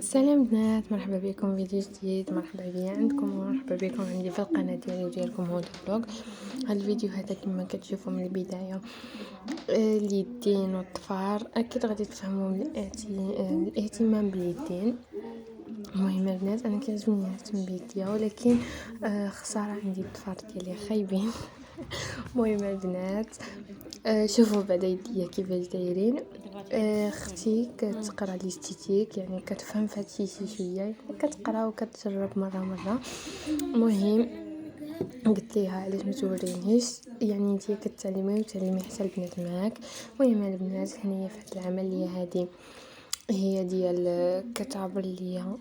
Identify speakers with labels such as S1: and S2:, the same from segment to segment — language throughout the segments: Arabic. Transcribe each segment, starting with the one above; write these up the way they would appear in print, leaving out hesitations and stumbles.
S1: سلام بنات، مرحبا بكم فيديو جديد. مرحبا بيا عندكم ومرحبا بكم عندي في القناه ديالي وديالكم هدى فلوق. هذا الفيديو هذا كما كتشوفوا من البدايه اليدين والظفار اكيد غادي تفهموا من الاهتمام باليدين. المهم البنات انا كيعجبني نهتم بيديا، ولكن خساره عندي الظفار ديالي خايبين. المهم البنات شوفوا بعدا يديا كيفاش دايرين. اختي كتقرا ليستيتيك، يعني كتفهم في هادشي شي شويه، كتقرا وكتجرب مره. المهم قلت ليها علاش ما تورينيش، يعني انتي كتعلمي وتعلمي حتى البنات معاك. المهم البنات هنايا في هاد العمليه هادي هي ديال كتعبر ليا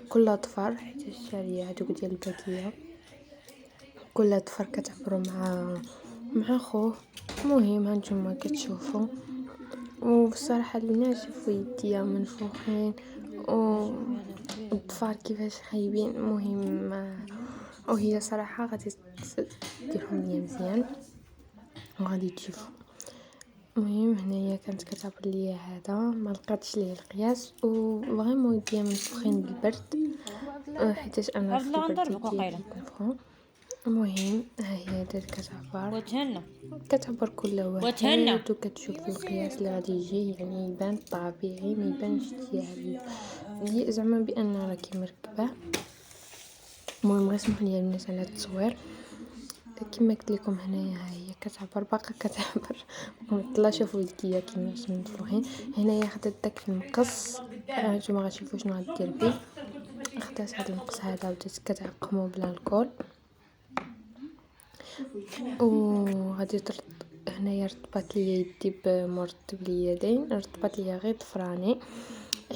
S1: كل ظفر، حيت الشاريه هادوك ديال الباكيه كل ظفر كتعبروا مع خوه. المهم هانتوما كتشوفوا، وبصراحه البنات شوفوا يديا منفوخين والظفار كيفاش خايبين. المهم وهي صراحه غادي ديرهم ليا مزيان وغادي تشوفوا. المهم هنايا كانت كتعبر ليا هذا، ما لقاتش ليه القياس وفريمون يديا منفوخين بالبرد، حيتاش انا في البرد يديا كيتنفخوا. المهم ها هي دات كتعبر كل واحد وكتشوف القياس اللي غادي يجي، يعني يبان طبيعي ما يبانش ديال زعما بان راكي مركبه. المهم غير سمحوا لي الناس على التصوير. كما قلت لكم هنايا ها هي كتعبر باقا كتعبر طلع. شوفوا يديا كيفاش منفوخين. هنايا خدات داك المقص، نتوما غتشوفوا شنو غدير به. خدات هذا المقص هذا وبدات كتعقمو بلا الكول وغادي هنايا رطبات ليا يدي بمرطب اليدين، رطبات ليا غير ضفراني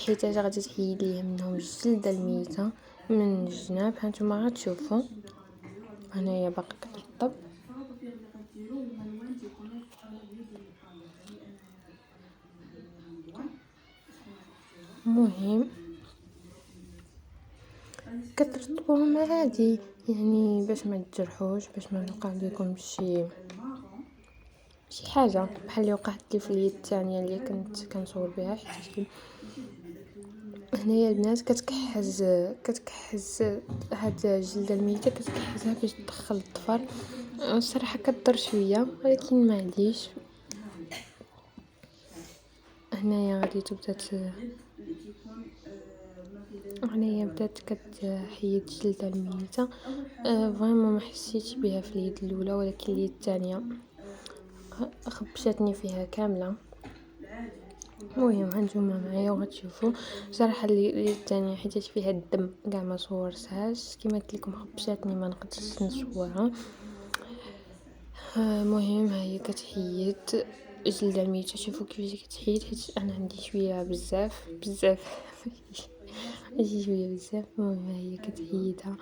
S1: حيت غادي تحيد ليا منهم الجلده الميته من الجناب. هانتوما غتشوفوا هنايا باقي كترطب. المهم كترطبوهم عادي، يعني باش ما تجرحوش، باش ما يوقع لكم شي حاجه بحال اللي وقعت لي في اليد الثانيه اللي كنت كنصور بها. حيت هنايا البنات كتكحز هاد الجلده الميته، كتكحزها باش تدخل الظفر. الصراحه كضر شويه ولكن معليش. هنايا غادي هنايا بدات كتحيد الجلده الميته. فريمون ما حسيتش بها في اليد الاولى، ولكن اليد الثانيه خبشتني فيها كامله. المهم هانتوما معايا وغتشوفوا. صراحه اليد الثانيه حيت فيها الدم كاع ما صورتهاش، كما قلت لكم خبشتني ما نقدرش نصورها. المهم ها هي كتحيد الجلده الميته. شوفوا كيفاش كتحيد، حيت انا عندي شويه بزاف ماشي شويه بزاف. المهم ها هي كتحيدها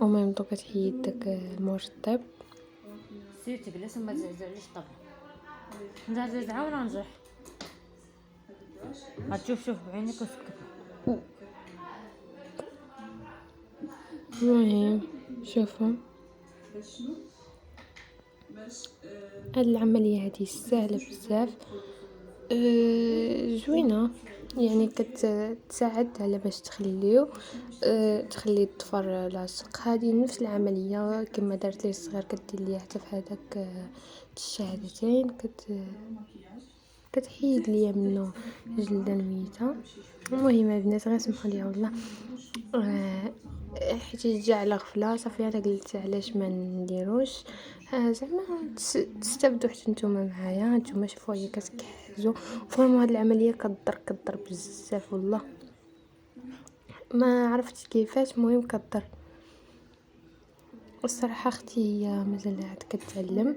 S1: وميم طو كتحيد داك المرطب.
S2: سيرتي بلاش ما تزعزعليش طبعا نزعزع ولا نجح. غتشوف بعينك وسكت.
S1: المهم شوفوا هاد العمليه هذه سهله بزاف، زوينه، يعني كتساعد على باش تخلي الظفر لاصق. هذه نفس العمليه كما دارت لي الصغير كدير ليا حتى في هذاك الشهادتين. كتحيد ليا منه الجلده الميته. المهم البنات غير سمحوا لي والله، حيت جا على غفله صافي انا قلت علاش ما نديروش. زعما تستافدوا حتى نتوما معايا. نتوما شوفوا هي كتكحزوا فريمون هاد العمليه كضر بزاف والله، ما عرفتش كيفاش. المهم كضر. والصراحه اختي هي مازال عاد كتعلم،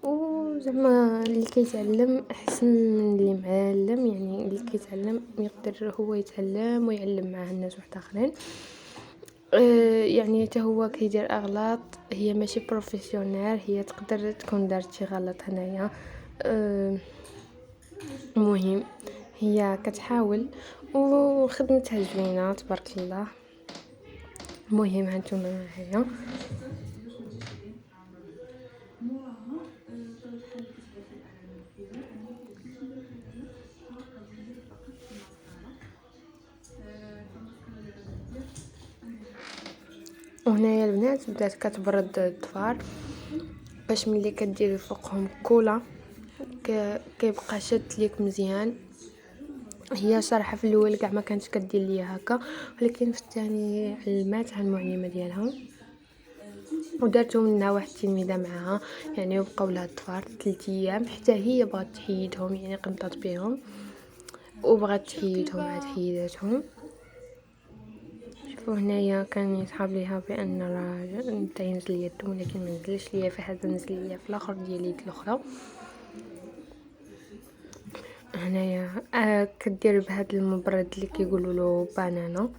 S1: وزعما اللي كيتعلم احسن من اللي معلم، يعني اللي كيتعلم يقدر هو يتعلم ويعلم مع الناس واحد اخرين. يعني حتى هو كيدير اغلاط، هي ماشي بروفيسيونيل، هي تقدر تكون دارت شي غلط هنايا. المهم هي كتحاول وخدمتها زوينه تبارك الله. المهم هانتوما معايا. وهنايا البنات بدات كتبرد الضفار باش ملي كديري فوقهم كولا كيبقى شاد ليك مزيان. هي صراحه في الاول كاع ما كانتش كدير ليا هكا، ولكن في الثاني علمات على المعلمه ديالها ودارتهم منها واحد التلميذه معاها، يعني وبقاو لها الضفار 3 ايام حتى هي بغات تحيدهم، يعني قنطات بهم وبغات تحيدهم عاد حيداتهم. شوفوا هنايا كان يصحاب ليها بان راه انت ينزل ليا الدم، ولكن ما نزلش ليا في حاجه، نزل ليا في الاخر ديال اليد الاخرى. هنايا كدير بهذا المبرد اللي كيقولوا له بانانا.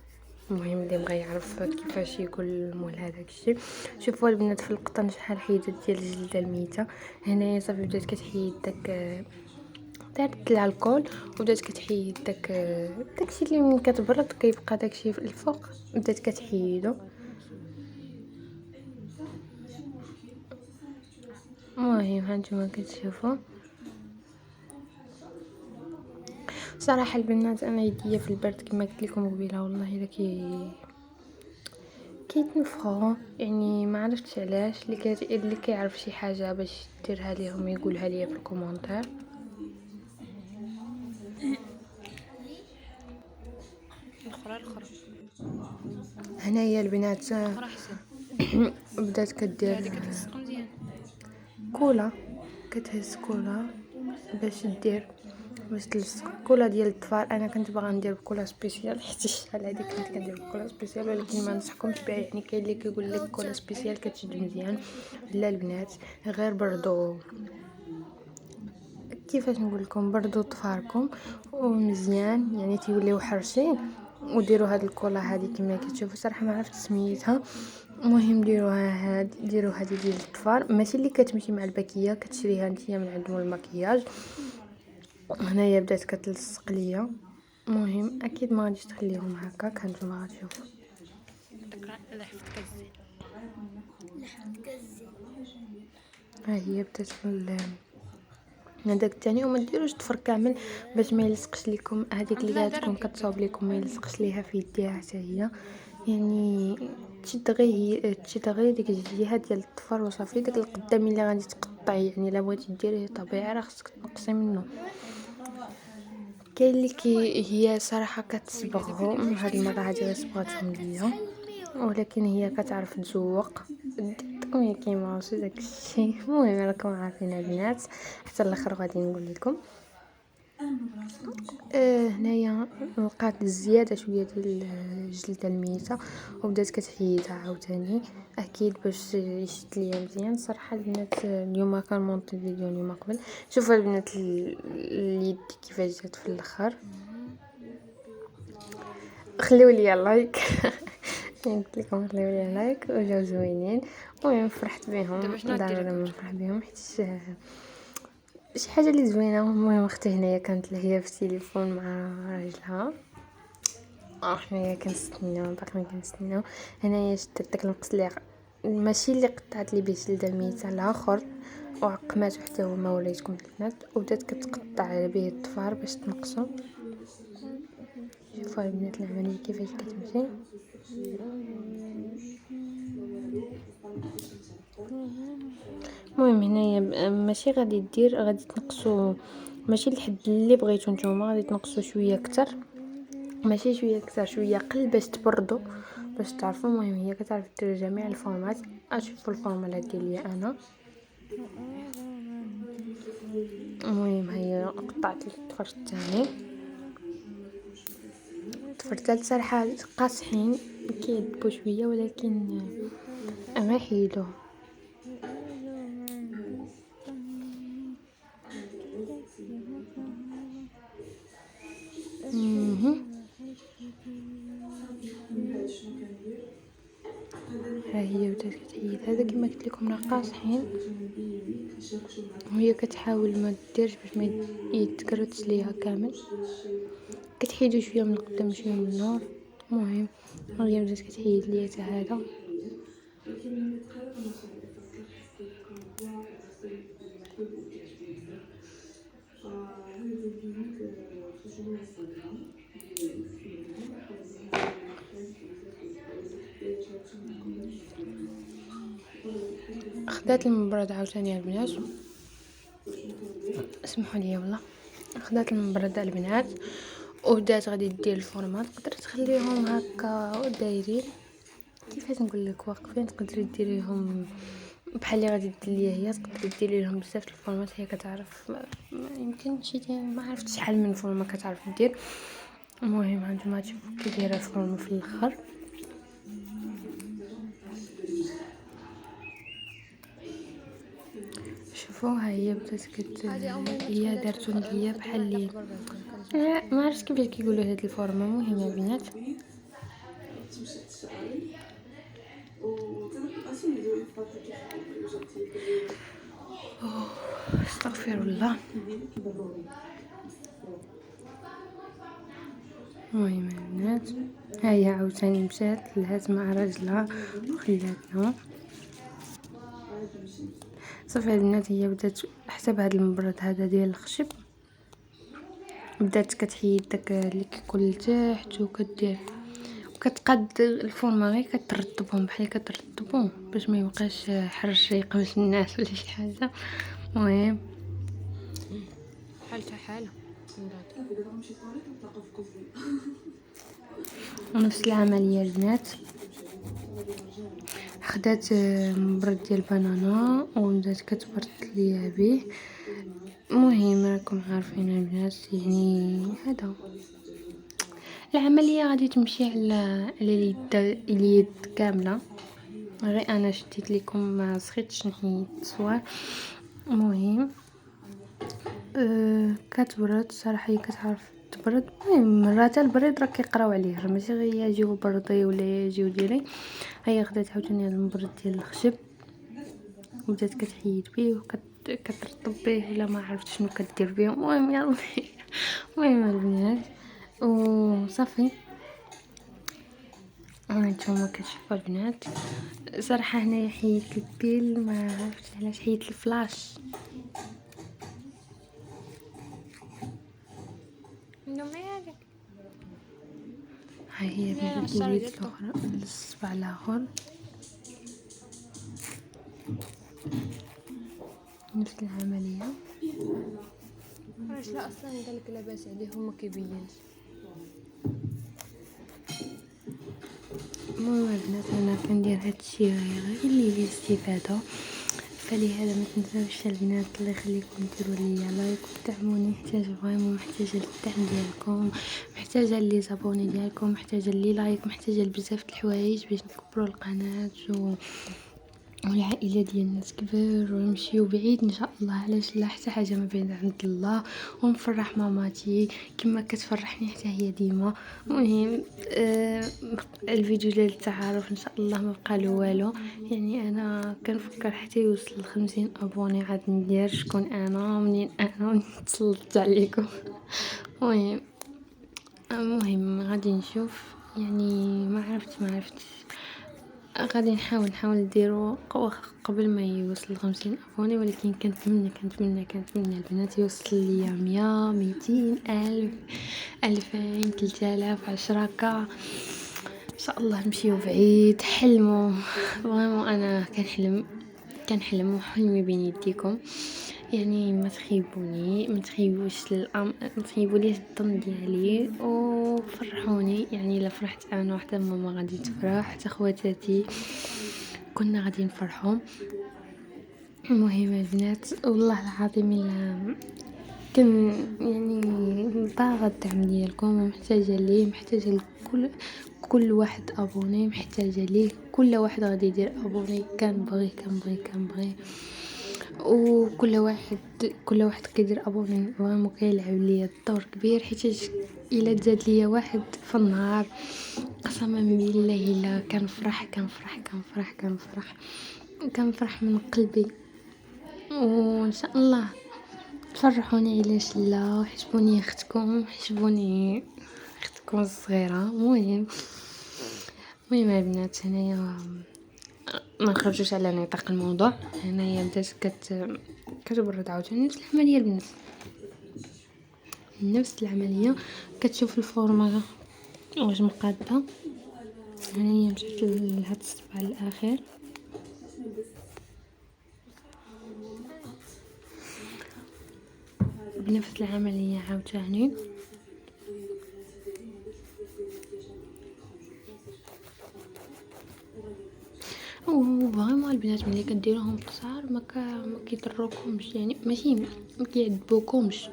S1: المهم اللي بغى يعرف كيفاش يقول مول هذاك الشيء. شوفوا البنات في القطن شحال حيدت ديال الجلده الميته. هنايا صافي بدات كتحيد دارت الكول وبدات كتحيد داكشي اللي من كتبرد كيبقى داكشي في الفوق، بدات كتحيدو. المهم هانتوما كتشوفوا صراحه البنات انا يديا في البرد كما قلت لكم قبيله والله الا كيتنفخوا، يعني ما عرفتش علاش. اللي كيعرف شي حاجه باش ديرها ليهم يقولها لي في الكومونتير.
S2: الاخرى
S1: هنايا البنات
S2: الاخرى احسن.
S1: بدات كدير
S2: هذيك كتلصق مزيان.
S1: كولا، كتهز كولا باش تلصق كولا ديال الطفال. انا كنت باغا ندير بكولا سبيسيال حيت الشحال هذيك كنت كندير بكولا سبيسيال، ولكن ما نصحكمش بها، يعني كاين اللي كيقول لك كولا سبيسيال كتشد مزيان. لا البنات غير برضو كيفاش نقول لكم، برضو طفاركم ومزيان يعني تيوليو حرشين، وديروا هاد الكولا هذه كما كتشوفوا. صراحه ما عرفت سميتها. المهم ديروا هذه ديال الطفار، ماشي اللي كتمشي مع الباكيه، كتشريها نتيا من عندهم المكياج. هنايا بدات كتلصق ليا. المهم اكيد ما غاديش تخليهم هكا، كنتوما غتشوفوا.
S2: لحفتك الزين.
S1: ها هي بدات هذاك الثاني. وما ديروش الضفر كامل باش ما يلصقش لكم، هذيك اللي غتكون كتصاوب لكم ما يلصقش ليها في يديها حتى هي، يعني تشد غير ديك الجهه ديال الضفر وصافي. داك القدامي اللي غادي تقطعي، يعني الا بغيتي ديريه طبيعي راه خصك تنقصي منه. كاين اللي هي صراحه كتصبغهم، هاد المره هادي غير صبغتهم ليا، ولكن هي كتعرف تزوق ديتكم كيما واش داك الشيء. المهم راكم عارفين البنات، حتى الاخر غادي نقول لكم. هنايا لقات زياده شويه ديال الجلده الميته وبدات كتحيدها عاوتاني اكيد باش يشد ليا مزيان. صراحه البنات اليوم كنمونطي الفيديو اليوم قبل. شوفوا البنات اليد كيفاش جات في الاخر. خليو لي لايك قلت لكم خليو لي لايك وجاو زوينين. المهم فرحت بهم، ضروري نفرح بهم حيت شي حاجه اللي زوينه. المهم اختي هنايا كانت هي في التليفون مع راجلها، حنايا كنستناو باقي كنستناو. هنايا شدت داك المقص اللي ماشي اللي قطعت لي به الجلده الميته، الاخر وعقماتو حتى هو ما وريتكم البنات، وبدات كتقطع به الضفار باش تنقصو. شوفوا البنات العمليه كيفاش كتمشي. المهم هنايا ماشي غادي غادي تنقصوا ماشي الحد اللي بغيتو نتوما، غادي تنقصوا شويه اكثر، ماشي شويه اكثر شويه قل باش تبردوا باش تعرفوا. المهم هي كتعرف دير جميع الفورمات. اشوفوا الفورمولا ديالي انا. المهم هي قطعت الطفر الثاني، الطفر الثالث صراحه قاصحين كيدبوا شويه، ولكن ما حيدوه. ها هي بدات كتحيد هذا كما قلت لكم راه قاصحين، وهي كتحاول ما ديرش باش ما يتكرتش ليها كامل، كتحيدو شويه من القدام شويه من النور. المهم هي بدات كتحيد ليا حتى هذا. خدات المبرد عاوتاني البنات، اسمحوا لي والله. خدات المبرد البنات وبدات غادي دير الفورمات. تقدر تخليهم هكا دايرين كيفاش نقول لك واقفين، تقدري ديريهم بحال اللي غادي ديري هي، تقدري ديري لهم بزاف الفورمات. هي كتعرف ما يمكن شي ما عرفت شحال من فورمه كتعرف دير. المهم هانتوما تشوفوا كي دايره الفورمه في الاخر. شوفوا ها هي بدات هي دارتو ليا بحال اللي ما عرفتش كيفاش كيقولوا هاد الفورمه. المهم البنات استغفر الله. المهم البنات ها هي عاوتاني مشات لهات مع راجلها وخلاتنا صافي البنات. هي بدات حسب هذا المبرد هذا ديال الخشب، بدات كتحيد داك اللي كيكون لتحت وكدير وكتقاد الفورمه غير كترطبهم بحال كترطبهم باش ما يبقاش حرش يقمش الناس ولا شي حاجه. المهم
S2: حالتها حالة
S1: نفس العمليه البنات. خدات مبرد ديال البنانه وبدات كتبرد ليا به. المهم راكم عارفين البنات يعني هذا العمليه غادي تمشي على اليد كامله، غير انا شديت لكم ما سخيتش نحيد الصور. المهم كتبرد صراحه، هي كتعرف تبرد. المهم مرات البريد راه كيقراو عليه، راه ماشي غير يجيو بردي ولا يجيو ديري. هي خدات عاوتاني هذا المبرد ديال الخشب وبدات كتحيد به كترطب به ولا ما عرفت شنو كدير به. المهم يا ربي. المهم البنات وصافي هانتوما كتشوفوا البنات. صراحه هنايا حيدت البيل، ما عرفتش علاش حيدت الفلاش. ها هي بدات اليد الاخرى الصبع الاخر نفس العمليه.
S2: علاش لا اصلا قالك لاباس عليهم ما كيبينش.
S1: المهم البنات انا كندير هادشي غير اللي الاستفاده، فلهذا ما تنساوش البنات الله يخليكم ديروا لي لايك ودعموني. محتاجه فريمون، محتاجه الدعم ديالكم، محتاجه لي زابوني ديالكم، محتاجه لي لايك، محتاجه لبزاف د الحوايج باش نكبروا القناه والعائله ديالنا تكبر ونمشيو بعيد ان شاء الله. علاش لا، حتى حاجه ما بعيد عند الله. ونفرح ماماتي كما كتفرحني حتى هي ديما. المهم الفيديو ديال التعارف ان شاء الله ما بقى له والو. يعني انا كنفكر حتى يوصل 50 ابوني عاد ندير شكون انا منين انا تسلطت عليكم. المهم غادي نشوف، يعني ما عرفت غادي نحاول نديرو قبل ما يوصل 50 ابوني، ولكن كنتمنى البنات يوصل ليا 100 200 الف 2000 3000 10 ان شاء الله. نمشيو بعيد. حلموا فريمون، انا كنحلم وحلمي بين يديكم. يعني ما تخيبوش ما تخيبوليش الظن ديالي وفرحوني. يعني الا فرحت انا وحده ماما غادي تفرح، حتى خواتاتي كنا غادي نفرحوا. المهم البنات والله العظيم الا يعني باغا الدعم ديالكم ومحتاجه ليه، محتاجه كل واحد ابوني، محتاجه ليه كل واحد غادي يدير ابوني. كنبغي وكل واحد كيدير ابوني فريمون كيلعب ليا دور كبير، حيت الا تزاد ليا واحد في النهار قسما بالله الا كنفرح من قلبي. وان شاء الله تفرحوني، علاش لا، وحسبوني اختكم الصغيره. المهم البنات هنايا ما نخرجوش على نطاق الموضوع. هنايا بدات كتبرد عاوتاني نفس العمليه البنات، نفس العمليه. كتشوف الفورمه واش مقاده. هنايا مشات لهاد الصبع الاخير بنفس العملية عاوتاني. وفريمون البنات ملي كديروهم قصار ما كيضروكمش، يعني ماشي ما كيعذبوكمش،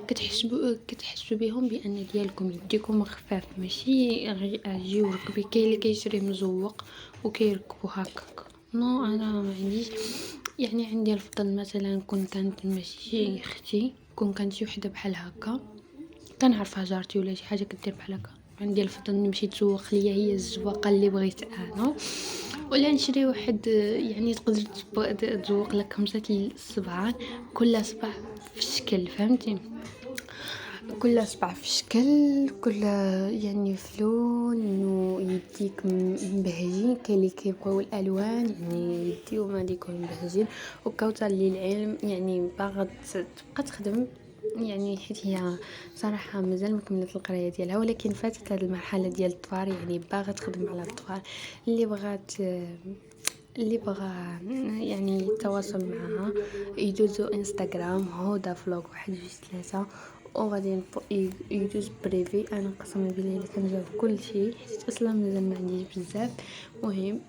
S1: كتحسوا بهم بان ديالكم يديكم خفاف، ماشي اجي وركبي. كاين اللي كيشريه مزوق وكيركبو هكاك. نو انا ما عنديش، يعني عندي الفضل مثلا كون كانت ماشي اختي، كون كانت شي وحده بحال هكا كنعرفها جارتي ولا شي حاجه كدير بحال هكا، عندي الفضل نمشي تسوق ليا هي الزواقه اللي بغيت انا، ولا نشري واحد يعني تقدر تزوق لك 5 الصبعان، كل صبع في شكل، فهمتي؟ كل صبع في شكل، كل يعني في لون، ويديك مبهجين. كاين اللي كيبغيو الالوان يعني يديهم هذه يكونوا مبهجين. وكوثر للعلم يعني باغا تبقى تخدم، يعني حيت هي صراحه مازال مكملت القرايه ديالها، ولكن فاتت هذه المرحله ديال الطفال، يعني باغا تخدم على الطفال. اللي بغى يعني يتواصل معها يدوزو انستغرام هدى فلوق 1 2 3، وغادي يدوز بريفي. انا قسما بالله الا كنجاوب كل شيء حيت اصلا مازال ما عنديش بزاف. مهم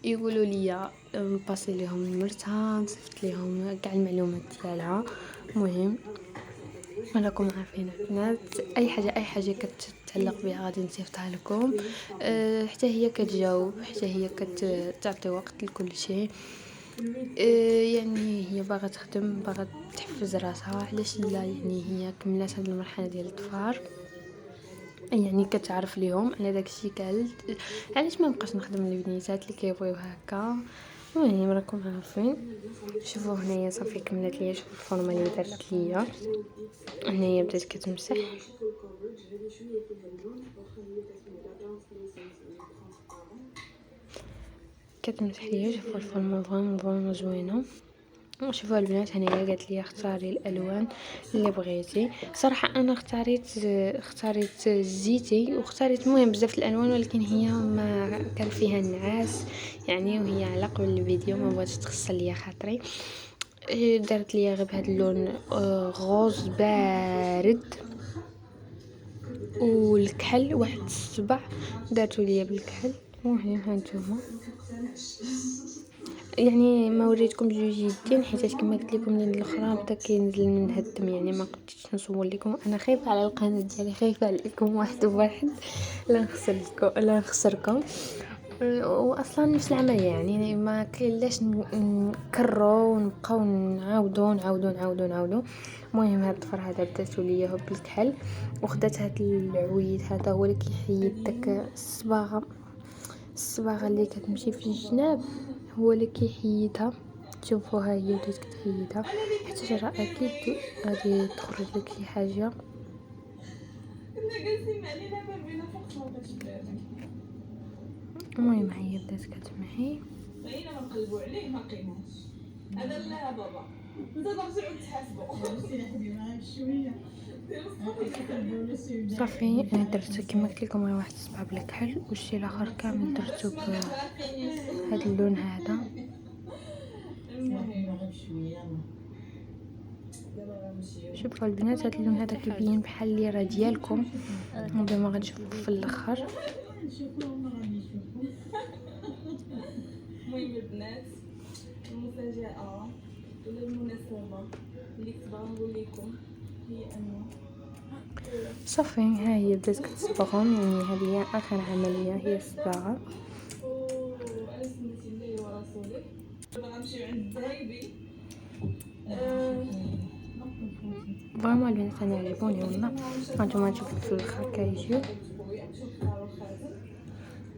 S1: يقولوا لي نباسي لهم المرتها، نصيفط لهم كاع المعلومات ديالها. مهم راكم عارفين البنات، اي حاجه كتعلق بها غادي نصيفطها لكم. حتى هي كتجاوب، حتى هي كتعطي وقت لكل شيء. يعني هي باغا تخدم، باغا تحفز راسها، علاش لا؟ يعني هي كملات هذه المرحله ديال الطفال، يعني كتعرف ليهم على داكشي كامل. علاش ما نبقاش نخدم البنيتات اللي كيبغيو هكا؟ المهم راكم عارفين. شوفوا هنايا صافي كملت ليا، شوفوا الفورمه اللي دارت ليا. هنايا بدات كتمسح، كتمسح ليا. شوفوا الفورمه فريمون زوينه. شوفوا البنات هنايا قالت لي اختاري الالوان اللي بغيتي. صراحه انا اختاريت الزيتي، واختاريت المهم بزاف الالوان، ولكن هي ما كان فيها النعاس يعني، وهي على قبل الفيديو ما بغاتش تغسل ليا خاطري. دارت ليا غير بهذا اللون غوز بارد، والكحل واحد الصبع دارتو ليا بالكحل. المهم هانتوما، يعني ما وريتكم بجوج يدين حيت كما قلت لكم الاخرى بدا كينزل من الدم، يعني ما قدرتش نصور لكم. انا خايفه على القناه ديالي، خايفه عليكم واحد بواحد لا نخسركم. واصلا نفس العمليه، يعني ما كاينلاش نكرروا ونبقاو نعاودوا. المهم هاد الطفر هذا بداتو ليا هو بالكحل، وخدات هاد العويد هذا هو اللي كيحيد داك الصباغه اللي كتمشي في الجناب، هو اللي كيحيدها. شوفوها هي بدات كتحيدها، حتى ترى اكيد غادي تخرج لك شي حاجه. المهم هي بدات كتمحي. بقينا ما نقلبوا عليه ما لقيناش. هذا لا بابا انت ترجعوا تحاسبوا شويه صافي. انا درت كما قلت لكم واحد الصبع بالكحل، والشي الاخر كامل درتو بهذا اللون هذا. شوفوا البنات هذا اللون هذا كيبين بحال اللي راه ديالكم، دابا غنشوفوا في الاخر. المهم البنات المفاجاه ولا المناسبه اللي كنت نقول لكم هي انه صافي ها هي بدات كتصبغهم، يعني هذه هي اخر عمليه، هي الصباغه. انا سميتي الله ورسوله باغا نمشيو عند الذهبي. فريمون البنات انا عجبوني والله. هانتوما تشوفوا في الاخر كيجيو.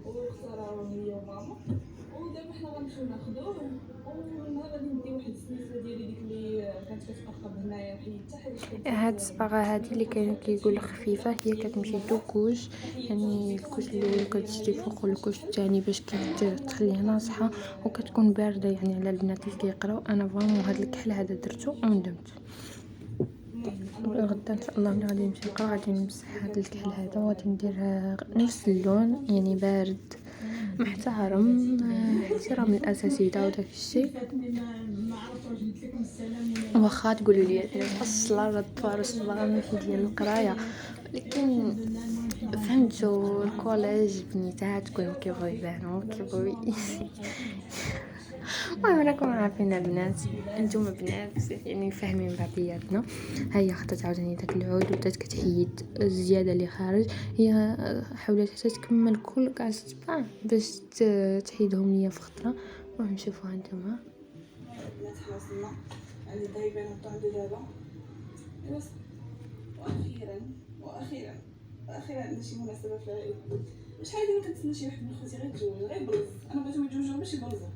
S1: واختاروا هي وماما، ودابا حنا غنمشيو ناخذوه، ونهار غادي ندي واحد السميسه ديالي ديك اللي كانت كتاخذ هنايا وحيدتها حيت هاد الصباغه هذه اللي كاين كيقول خفيفه، هي كتمشي دو كوش، يعني الكوش الاول كتشدي فوق الكوش الثاني باش تخليها ناصحه وكتكون بارده، يعني على البنات اللي كيقراو. انا فريمون هاد الكحل هذا درتو وندمت. غدا ان شاء الله ملي غادي نمشي نقرا غادي نمسح هذا الكحل هذا، وغادي ندير نفس اللون يعني بارد محترم، احترام الاساتذه وداك الشيء. واخا تقولوا لي اصلا رد فارس ديال القرايه، لكن فهمتوا الكوليج بنيتات كلهم كيبغيو يبانوا كيبغيو المهم راكم عارفين البنات، انتم بنات يعني فاهمين بعضياتنا. هي خدات عاوتاني داك العود وبدات كتحيد الزياده اللي خارج، هي حاولت حتى تكمل كل كاع السبع باش تحيدهم ليا في خطره. المهم شوفوا هانتوما
S3: البنات حنا وصلنا عندي ذايبين وطا عندي دابا بس. واخيرا عندنا شي مناسبه في العيد. شحال هادي ما كنتسنى شي واحد من خوتي غير يتزوج غير يبرز. انا بغيتهم يتزوجوا باش يبرزوا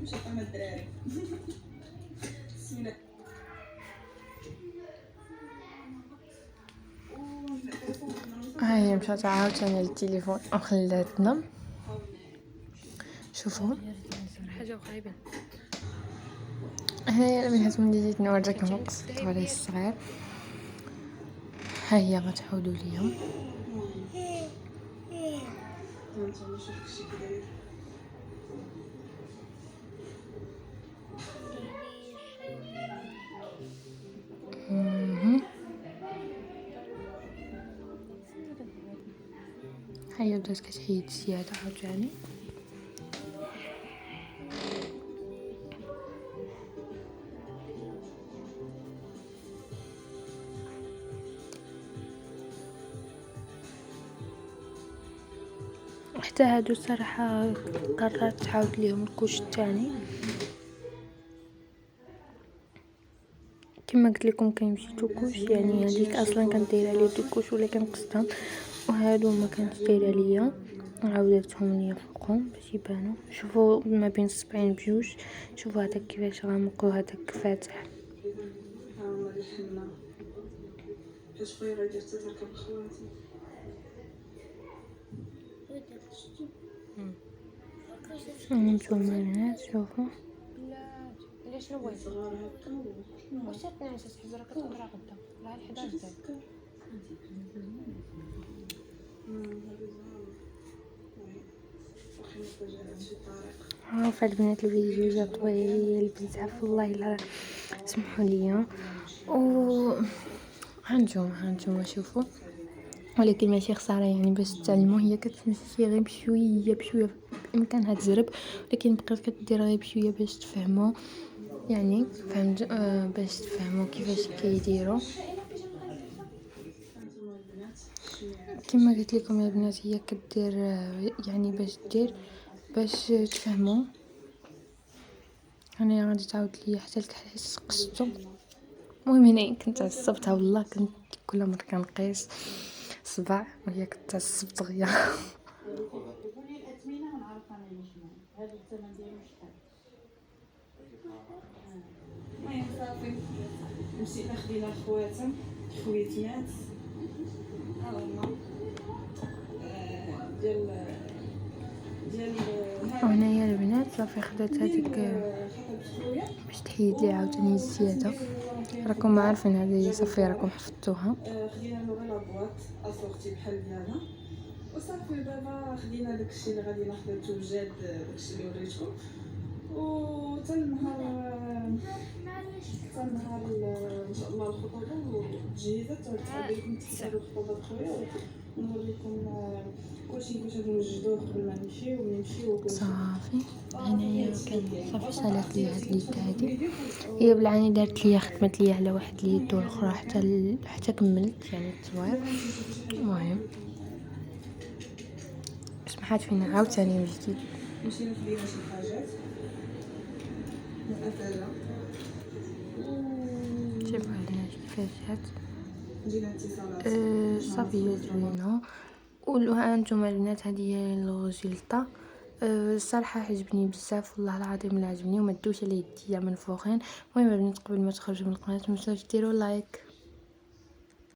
S3: باش يبقى مع الدراري. بسم الله.
S1: هاي مشات عاوتاني للتليفون وخلاتنا. شوفوا حاجه خايبه. هنايا البنات ملي جيت نوريكم قصة ولي الصغير، ها هي غتعاودوا ليهم. هيا بدات كتحيد زيادة عاوتاني. حتى هادو صراحة قررت تعاود ليهم الكوش الثاني. كما قلت لكم كاين شي كوش، يعني هذيك اصلا كانت دايره لي دوكوش ولكن قصتهم، وهادو ما كانت دايره ليا عاودتهم ليا فوقهم باش يبانوا. شوفوا ما بين الصبعين بجوج، شوفوا هذاك كيفاش غامق وهذاك فاتح. نتوما البنات شوفوا
S2: لا شنو بغيتي واش تنعس تحبي راك تقرا غدا راه 11 دقيقه.
S1: عارفه البنات الفيديو جا طويل بزاف والله الا سمحوا لي. و هانتوما شوفوا، ولكن ماشي خساره يعني باش تتعلموا. هي كتمشي غير بشويه بامكانها تزرب، ولكن بقيت كدير غير بشويه باش تفهموا، يعني فهمت باش تفهموا كيفاش كيديروا. كما قلت لكم يا بنات هي كدير يعني باش تفهموا. انا غادي تعاود ليا حتى لتحس قصته. المهم هنا كنت عصبتها والله، كنت كل مره كنقيس صباع وهي كتعصب دغيا.
S3: المهم صافي مشينا خدينا الخواتم خويتيات ديال
S1: وهنايا البنات صافي خدات هذيك باش تحيد لي عاوتاني الزياده. راكم عارفين هذه صافي راكم حفظتوها.
S3: خدينا له غير لابواط اسورتي بحال ديالها وصافي. دابا خدينا داكشي اللي غادي ناخذو توجد داكشي اللي وريتكم. وتا النهار ان شاء الله الخطوبه والتجهيزات غادي لكم تحضروا الخطوبه خويا ونوريكم كلشي كيفاش غادي نوجدوه قبل ما نمشيو
S1: صافي هنايا كان صافي سالات لي هاد اليد هادي، هي بالعاني دارت لي خدمت لي على واحد اليد والاخرى حتى كملت يعني التصوير. المهم سمحات فينا عاوتاني من جديد.
S3: مشينا خدينا شي حاجات مثلا
S1: شوفوا هنا كيفاش جات.
S3: جينا اتصالات
S1: صافي هي زوينه. وهانتوما البنات هذه هي الغزلطه. الصراحه عجبني بزاف والله العظيم لا عجبني وما دوش على يديا من فوقين. المهم البنات قبل ما تخرجوا من القناه ما تنساوش ديروا لايك.